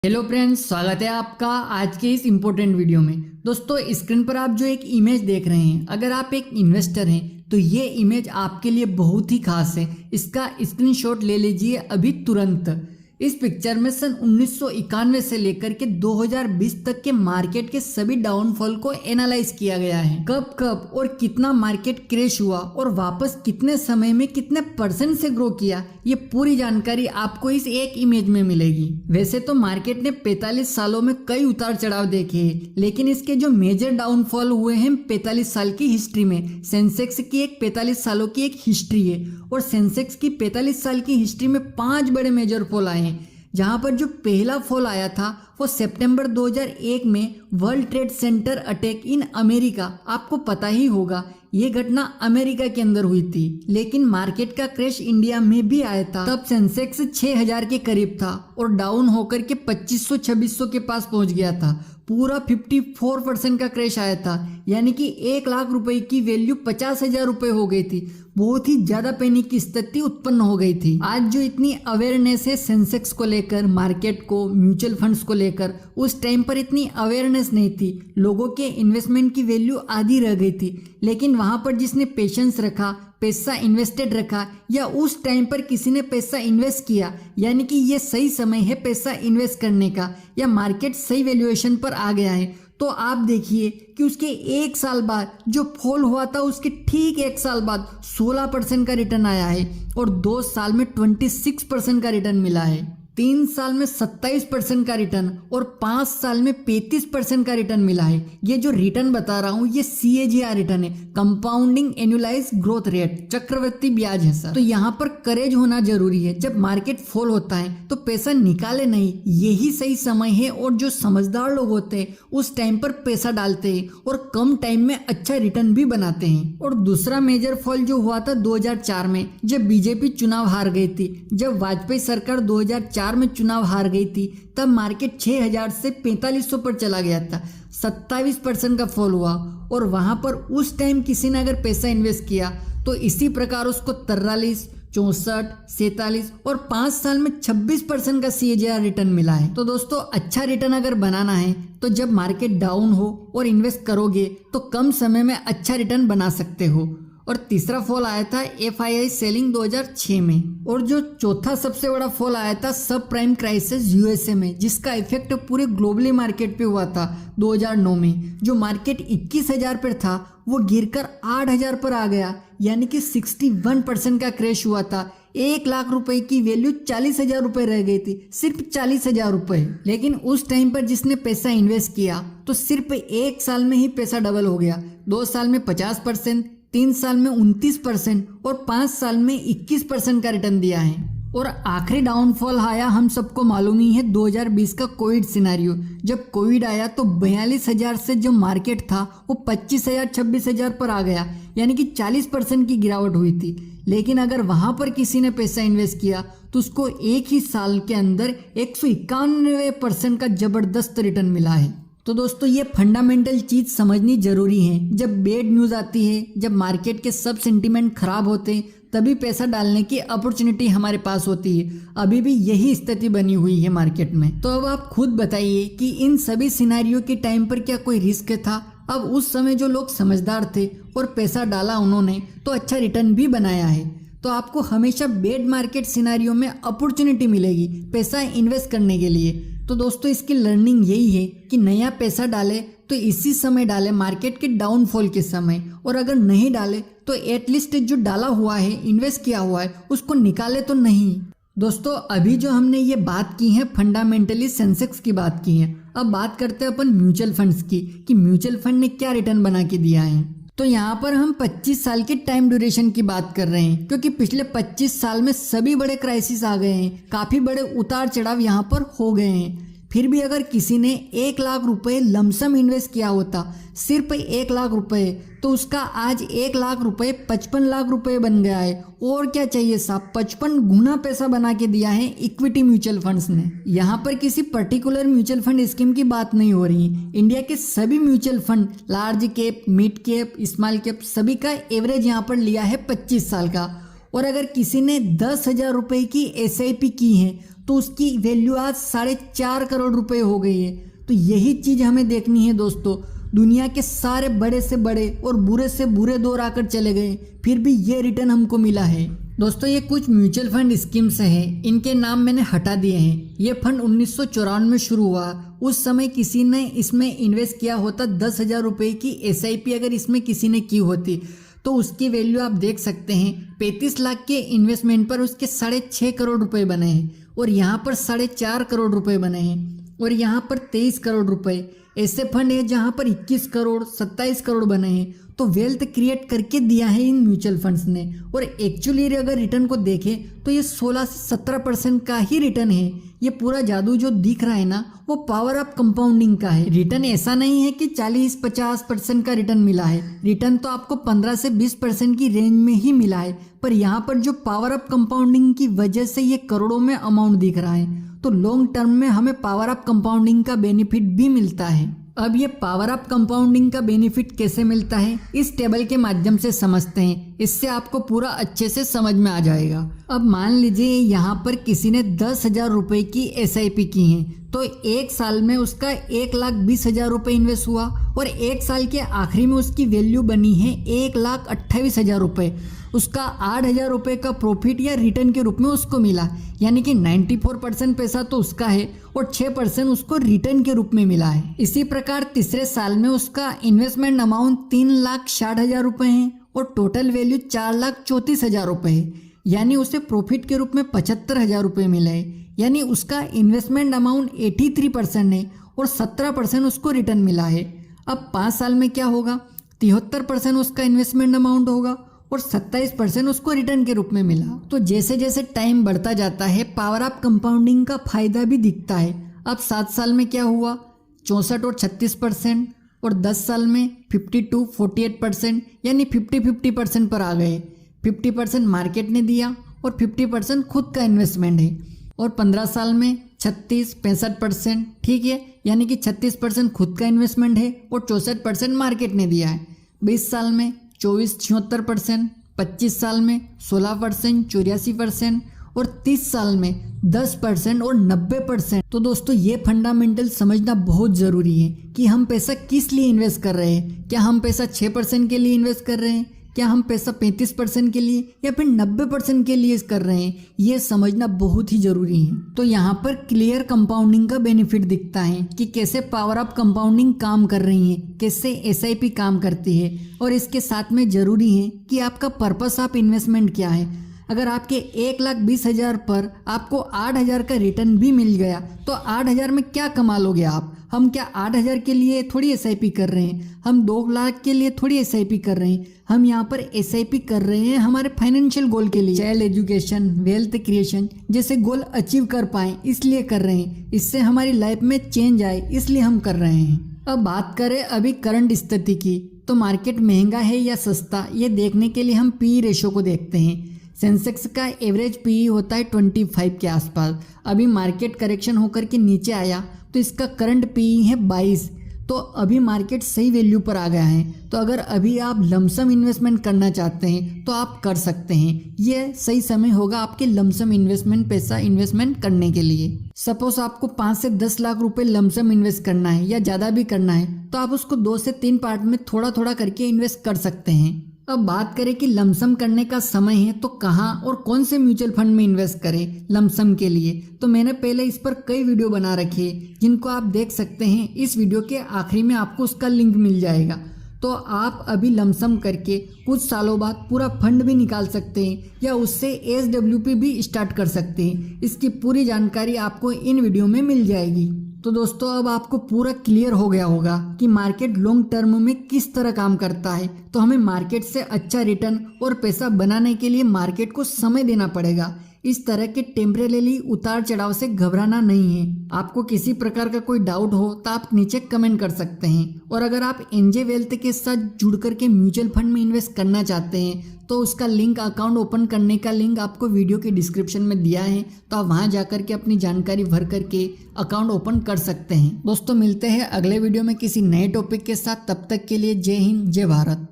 Hello friends, स्वागत है आपका आज के इस इम्पोर्टेंट वीडियो में। दोस्तों, स्क्रीन पर आप जो एक इमेज देख रहे हैं, अगर आप एक इन्वेस्टर हैं तो ये इमेज आपके लिए बहुत ही खास है। इसका स्क्रीनशॉट ले लीजिए अभी तुरंत। इस पिक्चर में सन 1991 से लेकर के 2020 तक के मार्केट के सभी डाउनफॉल को एनालाइज किया गया है। कब कब और कितना मार्केट क्रैश हुआ और वापस कितने समय में कितने % से ग्रो किया, ये पूरी जानकारी आपको इस एक इमेज में मिलेगी। वैसे तो मार्केट ने 45 सालों में कई उतार चढ़ाव देखे हैं, लेकिन इसके जो मेजर डाउनफॉल हुए हैं 45 साल की हिस्ट्री में। सेंसेक्स की एक 45 सालों की एक हिस्ट्री है और सेंसेक्स की 45 साल की हिस्ट्री में 5 बड़े मेजर फॉल आए हैं। जहां पर जो पहला फॉल आया था वो सितंबर 2001 में world trade centre attack in America. आपको पता ही होगा ये घटना अमेरिका के अंदर हुई थी, लेकिन मार्केट का क्रैश इंडिया में भी आया था। तब सेंसेक्स 6000 के करीब था और डाउन होकर के 2500-2600 के पास पहुंच गया था। पूरा 54% का क्रैश आया था, यानी कि 1 लाख रुपए की वैल्यू 50,000 रुपए हो गई थी। बहुत ही ज्यादा पैनिक की स्थिति उत्पन्न हो गई थी। आज जो इतनी अवेयरनेस है सेंसेक्स को लेकर, मार्केट को, म्यूचुअल फंड्स को लेकर, उस टाइम पर इतनी अवेयरनेस नहीं थी। लोगों के इन्वेस्टमेंट की वैल्यू आधी रह गई थी, लेकिन वहां पर जिसने पेशेंस रखा, पैसा इन्वेस्टेड रखा, या उस टाइम पर किसी ने पैसा इन्वेस्ट किया, यानी कि ये सही समय है पैसा इन्वेस्ट करने का, या मार्केट सही वैल्यूएशन पर आ गया है, तो आप देखिए कि उसके 1 साल बाद जो फॉल हुआ था उसके ठीक 1 साल बाद 16% का रिटर्न आया है और 2 साल में 26% का रिटर्न मिला है। 3 साल में 27% का रिटर्न और 5 साल में 35% का रिटर्न मिला है। ये जो रिटर्न बता रहा हूँ ये CAGR रिटर्न है, कंपाउंडिंग एनुअलाइज ग्रोथ रेट, चक्रवृद्धि ब्याज है सर। तो यहाँ पर करेज होना जरूरी है। जब मार्केट फॉल होता है तो पैसा निकाले नहीं, यही सही समय है। और जो समझदार लोग होते हैं उस टाइम पर पैसा डालते हैं और कम टाइम में अच्छा रिटर्न भी बनाते हैं। और दूसरा मेजर फॉल जो हुआ था 2004 में, जब बीजेपी चुनाव हार गई थी। जब वाजपेयी सरकार 2004 में चुनाव हार गई थी तब मार्केट 6000 से 4500 पर चला गया था। 27% का फॉल हुआ और वहां पर उस टाइम किसी ने अगर पैसा इन्वेस्ट किया तो इसी प्रकार उसको 43, 64, 47 और 5 साल में 26% का CAGR रिटर्न मिला है। तो दोस्तों, अच्छा रिटर्न अगर बनाना है तो जब मार्केट डाउन हो और इन्वेस्ट करोगे तो कम समय में अच्छा रिटर्न बना सकते हो। और तीसरा फॉल आया था FII सेलिंग 2006 में। और जो चौथा सबसे बड़ा फॉल आया था सब प्राइम क्राइसिस USA में, जिसका इफेक्ट पूरे ग्लोबली मार्केट पे हुआ था 2009 में। जो मार्केट 21,000 पर था वो गिरकर 8,000 पर आ गया, यानी कि 61% का क्रैश हुआ था। 1 लाख रुपए की वैल्यू 40,000 रुपए रह गई थी, सिर्फ 40,000 रुपए। लेकिन उस टाइम पर जिसने पैसा इन्वेस्ट किया तो सिर्फ 1 साल में ही पैसा डबल हो गया। 2 साल में 50%, 3 साल में 29% और 5 साल में 21% का रिटर्न दिया है। और आखिरी डाउनफॉल आया, हम सबको मालूम ही है, 2020 का कोविड सिनेरियो। जब कोविड आया तो 42,000 से जो मार्केट था वो 25,000, 26,000 पर आ गया, यानी कि 40% की गिरावट हुई थी। लेकिन अगर वहां पर किसी ने पैसा इन्वेस्ट किया तो उसको एक ही साल के अंदर 191% का जबरदस्त रिटर्न मिला है। तो दोस्तों, ये फंडामेंटल चीज समझनी जरूरी है। जब बैड न्यूज आती है, जब मार्केट के सब सेंटीमेंट खराब होते हैं, तभी पैसा डालने की अपॉर्चुनिटी हमारे पास होती है। अभी भी यही स्थिति बनी हुई है मार्केट में। तो अब आप खुद बताइए कि इन सभी सिनेरियो के टाइम पर क्या कोई रिस्क था? अब उस समय जो लोग समझदार थे और पैसा डाला उन्होंने तो अच्छा रिटर्न भी बनाया है। तो आपको हमेशा बैड मार्केट सिनेरियो में अपॉर्चुनिटी मिलेगी पैसा इन्वेस्ट करने के लिए। तो दोस्तों, इसकी लर्निंग यही है कि नया पैसा डाले तो इसी समय डाले, मार्केट के डाउनफॉल के समय। और अगर नहीं डाले तो एटलीस्ट जो डाला हुआ है, इन्वेस्ट किया हुआ है, उसको निकाले तो नहीं। दोस्तों, अभी जो हमने ये बात की है फंडामेंटली सेंसेक्स की बात की है। अब बात करते हैं अपन म्यूचुअल फंड्स की, कि म्यूचुअल फंड ने क्या रिटर्न बना के दिया है। तो यहाँ पर हम 25 साल के टाइम ड्यूरेशन की बात कर रहे हैं, क्योंकि पिछले 25 साल में सभी बड़े क्राइसिस आ गए हैं, काफी बड़े उतार चढ़ाव यहाँ पर हो गए हैं। फिर भी अगर किसी ने 1 लाख रुपए लमसम इन्वेस्ट किया होता, सिर्फ 1 लाख रुपए, तो उसका आज 1 लाख रुपए 55 लाख रुपए बन गया है। और क्या चाहिए साहब, 55 गुना पैसा बना के दिया है इक्विटी म्यूचुअल फंड्स ने। यहाँ पर किसी पर्टिकुलर म्यूचुअल फंड स्कीम की बात नहीं हो रही। इंडिया के सभी mutual fund, large cap, mid cap, small cap, सभी का एवरेज यहाँ पर लिया है 25 साल का। और अगर किसी ने 10,000 रुपए की SIP की है तो उसकी वैल्यू आज 4.5 करोड़ रुपए हो गई है। तो यही चीज़ हमें देखनी है दोस्तों। दुनिया के सारे बड़े से बड़े और बुरे से बुरे दौर आकर चले गए, फिर भी ये रिटर्न हमको मिला है। दोस्तों ये कुछ म्यूचुअल फंड स्कीम्स हैं, इनके नाम मैंने हटा दिए हैं। ये फंड 1994 में शुरू हुआ। उस समय किसी ने इसमें इन्वेस्ट किया होता 10,000 रुपये की SIP अगर इसमें किसी ने की होती तो उसकी वैल्यू आप देख सकते हैं 35 लाख के इन्वेस्टमेंट पर उसके 6.5 करोड़ रुपए बने हैं, और यहाँ पर 4.5 करोड़ रुपए बने हैं, और यहाँ पर 23 करोड़ रुपए। ऐसे फंड है जहाँ पर 21 करोड़ 27 करोड़ बने हैं। तो वेल्थ क्रिएट करके दिया है इन म्यूचुअल फंड्स ने। और एक्चुअली अगर रिटर्न को देखें तो ये 16 से 17% का ही रिटर्न है। ये पूरा जादू जो दिख रहा है ना, वो पावर ऑफ कंपाउंडिंग का है। रिटर्न ऐसा नहीं है कि 40-50% का रिटर्न मिला है। रिटर्न तो आपको 15 से 20% की रेंज में ही मिला है, पर यहाँ पर जो पावर ऑफ कंपाउंडिंग की वजह से ये करोड़ों में अमाउंट दिख रहा है। तो लॉन्ग टर्म में हमें पावर ऑफ कंपाउंडिंग का बेनिफिट भी मिलता है। अब ये पावर ऑफ कंपाउंडिंग का बेनिफिट कैसे मिलता है, इस टेबल के माध्यम से समझते हैं। इससे आपको पूरा अच्छे से समझ में आ जाएगा। अब मान लीजिए यहाँ पर किसी ने 10,000 रुपये की SIP की है, तो एक साल में उसका 1,20,000 रुपये इन्वेस्ट हुआ, और एक साल के आखिरी में उसकी वैल्यू बनी है 1,28,000 रुपये। उसका 8,000 रुपये का प्रॉफिट या रिटर्न के रूप में उसको मिला, यानी कि 94% पैसा तो उसका है और 6% उसको रिटर्न के रूप में मिला है। इसी प्रकार तीसरे साल में उसका इन्वेस्टमेंट अमाउंट 3,60,000 रुपये है और टोटल वैल्यू 4,34,000 रुपये है, यानी उसे प्रॉफिट के रूप में 75,000 रुपये मिला है। यानी उसका इन्वेस्टमेंट अमाउंट 83% है और 17% उसको रिटर्न मिला है। अब 5 साल में क्या होगा, 73% उसका इन्वेस्टमेंट अमाउंट होगा और 27% उसको रिटर्न के रूप में मिला। तो जैसे जैसे टाइम बढ़ता जाता है पावर ऑफ कंपाउंडिंग का फायदा भी दिखता है। अब 7 साल में क्या हुआ, 64 और 36%, और 10 साल में 52 48%, यानी 50-50% पर आ गए। 50% मार्केट ने दिया और 50% खुद का इन्वेस्टमेंट है। और 15 साल में 36-65%, ठीक है, यानी कि 36% खुद का इन्वेस्टमेंट है और 64% मार्केट ने दिया है। 20 साल में 24-76%, 25 साल में 16%, 84%, और 30 साल में 10% और 90%। तो दोस्तों ये फंडामेंटल समझना बहुत ज़रूरी है कि हम पैसा किस लिए इन्वेस्ट कर रहे हैं। क्या हम पैसा 6% के लिए इन्वेस्ट कर रहे हैं, क्या हम पैसा 35% के लिए, या फिर 90% के लिए कर रहे हैं, ये समझना बहुत ही ज़रूरी है। तो यहाँ पर क्लियर कंपाउंडिंग का बेनिफिट दिखता है कि कैसे पावर ऑफ कंपाउंडिंग काम कर रही है, कैसे SIP काम करती है, और इसके साथ में ज़रूरी है कि आपका पर्पस ऑफ इन्वेस्टमेंट क्या है। अगर आपके 1,20,000 पर आपको 8,000 का रिटर्न भी मिल गया तो 8,000 में क्या कमा लोगे आप। हम क्या 8,000 के लिए थोड़ी SIP कर रहे हैं, हम 2 लाख के लिए थोड़ी SIP कर रहे हैं। हम यहाँ पर SIP कर रहे हैं हमारे फाइनेंशियल गोल के लिए, चाइल्ड एजुकेशन, वेल्थ क्रिएशन जैसे गोल अचीव कर पाएँ, इसलिए कर रहे हैं। इससे हमारी लाइफ में चेंज आए, इसलिए हम कर रहे हैं। अब बात करें अभी करंट स्थिति की, तो मार्केट महंगा है या सस्ता, ये देखने के लिए हम PE रेशो को देखते हैं। सेंसेक्स का एवरेज PE होता है 25 के आसपास। अभी मार्केट करेक्शन होकर के नीचे आया तो इसका करंट PE है 22। तो अभी मार्केट सही वैल्यू पर आ गया है। तो अगर अभी आप लमसम इन्वेस्टमेंट करना चाहते हैं तो आप कर सकते हैं। ये सही समय होगा आपके लमसम इन्वेस्टमेंट पैसा इन्वेस्टमेंट करने के लिए। सपोज आपको 5 से 10 लाख रुपए लमसम इन्वेस्ट करना है या ज़्यादा भी करना है, तो आप उसको 2 से 3 पार्ट में थोड़ा थोड़ा करके इन्वेस्ट कर सकते हैं। अब बात करें कि लमसम करने का समय है तो कहाँ और कौन से म्यूचुअल फंड में इन्वेस्ट करें लमसम के लिए, तो मैंने पहले इस पर कई वीडियो बना रखी है जिनको आप देख सकते हैं। इस वीडियो के आखिरी में आपको उसका लिंक मिल जाएगा। तो आप अभी लमसम करके कुछ सालों बाद पूरा फंड भी निकाल सकते हैं या उससे SWP भी स्टार्ट कर सकते हैं। इसकी पूरी जानकारी आपको इन वीडियो में मिल जाएगी। तो दोस्तों अब आपको पूरा क्लियर हो गया होगा कि मार्केट लॉन्ग टर्म में किस तरह काम करता है। तो हमें मार्केट से अच्छा रिटर्न और पैसा बनाने के लिए मार्केट को समय देना पड़ेगा। इस तरह के टेम्परेली उतार चढ़ाव से घबराना नहीं है। आपको किसी प्रकार का कोई डाउट हो तो आप नीचे कमेंट कर सकते हैं। और अगर आप NJ वेल्थ के साथ जुड़ करके म्यूचुअल फंड में इन्वेस्ट करना चाहते हैं तो उसका लिंक, अकाउंट ओपन करने का लिंक आपको वीडियो के डिस्क्रिप्शन में दिया है। तो आप वहां जाकर के अपनी जानकारी भर करके अकाउंट ओपन कर सकते हैं। दोस्तों मिलते हैं अगले वीडियो में किसी नए टॉपिक के साथ। तब तक के लिए जय हिंद, जय भारत।